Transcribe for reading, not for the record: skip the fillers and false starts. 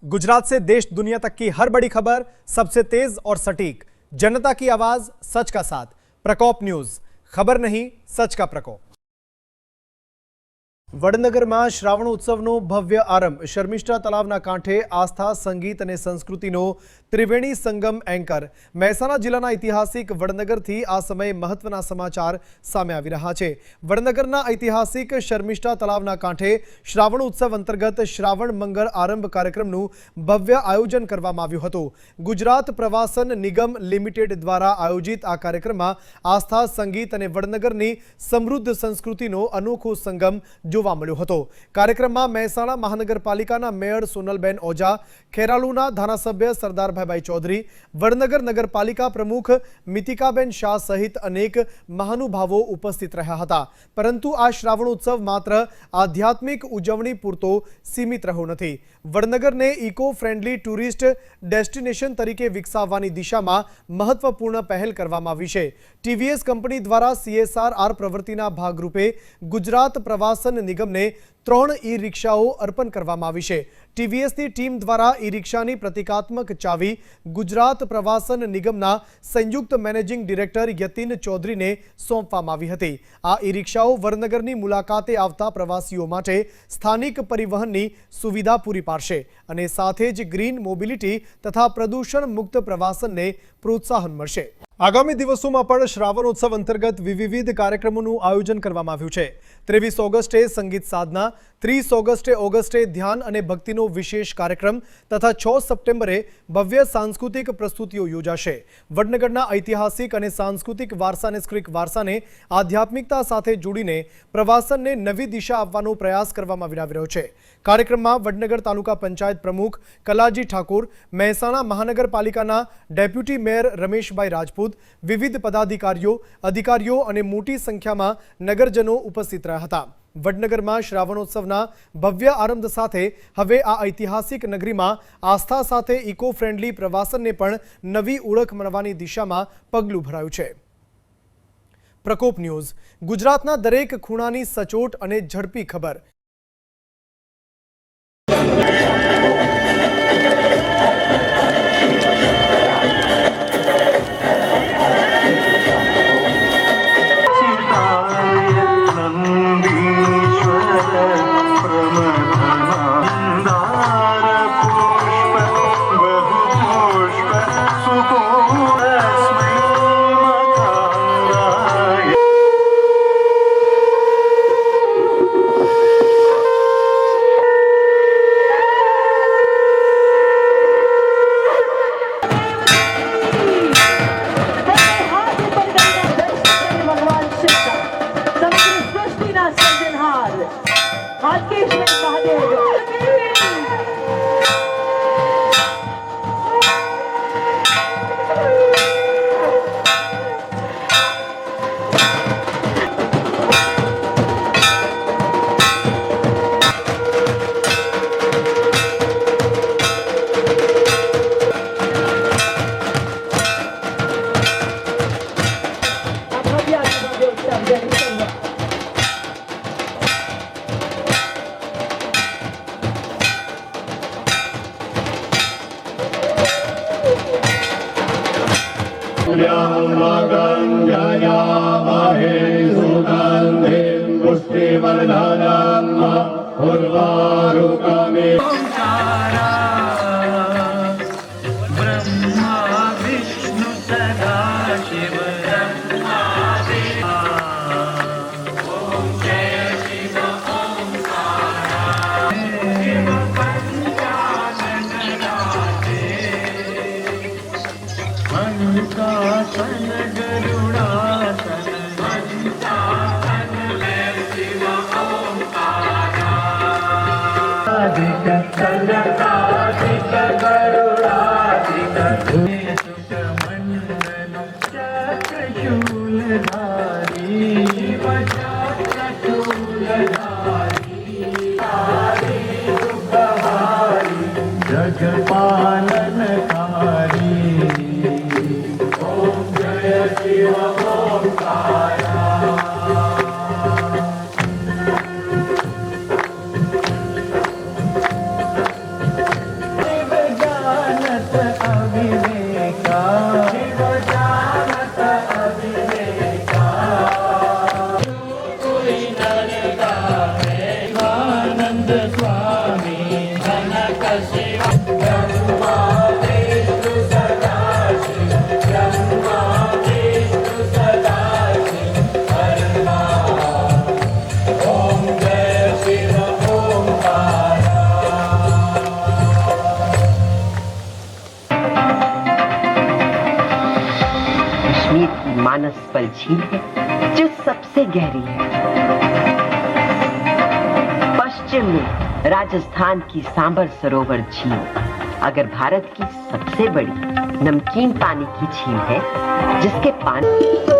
गुजरात से देश दुनिया तक की हर बड़ी खबर सबसे तेज और सटीक, जनता की आवाज, सच का साथ। प्रकोप न्यूज, खबर नहीं सच का प्रकोप। વડનગરમાં શ્રાવણ ઉત્સવનો ભવ્ય આરંભ। શર્મિષ્ઠા તળાવના કાંઠે આસ્થા, સંગીત અને સંસ્કૃતિનો ત્રિવેણી સંગમ એન્કર। મહેસાણા જિલ્લાના ઐતિહાસિક વડનગરથી આ સમયે મહત્વના સમાચાર સામે આવી રહ્યા છે। વડનગરના ઐતિહાસિક શર્મિષ્ઠા તળાવના કાંઠે શ્રાવણ ઉત્સવ અંતર્ગત શ્રાવણ મંગળ આરંભ કાર્યક્રમનું ભવ્ય આયોજન કરવામાં આવ્યું હતું। ગુજરાત પ્રવાસન નિગમ લિમિટેડ દ્વારા આયોજિત આ કાર્યક્રમમાં આસ્થા, સંગીત અને વડનગરની સમૃદ્ધ સંસ્કૃતિનો અનોખો સંગમ જોવા મળ્યો હતો। કાર્યક્રમમાં મહેસાણા મહાનગરપાલિકાના મેયર સોનલબેન ઓઝા, ખેરાલુના ધારાસભ્ય સરદારભાઈ ચૌધરી, વડનગર નગરપાલિકા પ્રમુખ મિતિકાબેન શાહ સહિત અનેક મહાનુભાવો ઉપસ્થિત રહ્યા હતા। પરંતુ આ શ્રાવણ ઉત્સવ માત્ર આધ્યાત્મિક ઉજવણી પૂરતો સીમિત રહ્યો નથી। વડનગરને ઇકો ફ્રેન્ડલી ટુરિસ્ટ ડેસ્ટિનેશન તરીકે વિકસાવવાની દિશામાં મહત્વપૂર્ણ પહેલ કરવામાં આવી છે। ટીવીએસ કંપની દ્વારા CSR પ્રવૃત્તિના ભાગરૂપે ગુજરાત પ્રવાસન નિગમને 3 ઈ-રિક્ષાઓ અર્પણ કરવામાં આવી છે। ટીવીએસની ટીમ દ્વારા ઈ-રિક્ષાની પ્રતિકાત્મક ચાવી ગુજરાત પ્રવાસન નિગમના સંયુક્ત મેનેજિંગ ડિરેક્ટર યતિન ચૌધરીને સોંપવામાં આવી હતી। આ ઈ-રિક્ષાઓ વડનગરની મુલાકાતે આવતા પ્રવાસીઓ માટે સ્થાનિક પરિવહનની સુવિધા પૂરી પાડશે અને સાથે જ ગ્રીન મોબિલિટી તથા પ્રદૂષણ મુક્ત પ્રવાસનને પ્રોત્સાહન મળશે। આગામી દિવસોમાં પણ શ્રાવણ ઉત્સવ અંતર્ગત વિવિધ કાર્યક્રમોનું આયોજન કરવામાં આવ્યું છે। 23 ઓગસ્ટે સંગીત સાધના, 30 ઓગસ્ટે ધ્યાન અને ભક્તિનો વિશેષ કાર્યક્રમ તથા 6 સપ્ટેમ્બરે ભવ્ય સાંસ્કૃતિક પ્રસ્તુતિઓ યોજાશે। વડનગરના ઐતિહાસિક અને સાંસ્કૃતિક વારસાને આધ્યાત્મિકતા સાથે જોડીને પ્રવાસનને નવી દિશા આપવાનો પ્રયાસ કરવામાં આવી રહ્યો છે। કાર્યક્રમમાં વડનગર તાલુકા પંચાયત પ્રમુખ કલાજી ઠાકોર, મહેસાણા મહાનગરપાલિકાના ડેપ્યુટી મેયર રમેશભાઈ રાજપૂત, વિવિધ પદાધિકારીઓ, અધિકારીઓ અને મોટી સંખ્યામાં નગરજનો ઉપસ્થિત રહ્યા હતા। વડનગરમાં શ્રાવણોત્સવના ભવ્ય આરંભ સાથે હવે આ ઐતિહાસિક નગરીમાં આસ્થા સાથે ઇકો ફ્રેન્ડલી પ્રવાસનને પણ નવી ઓળખ મળવાની દિશામાં પગલું ભરાયું છે। પ્રકોપ ન્યૂઝ, ગુજરાતના દરેક ખૂણાની સચોટ અને ઝડપી ખબર। कश्मीर की मानस पल झील है जो सबसे गहरी है। पश्चिम में राजस्थान की सांबर सरोवर झील अगर भारत की सबसे बड़ी नमकीन पानी की झील है जिसके पानी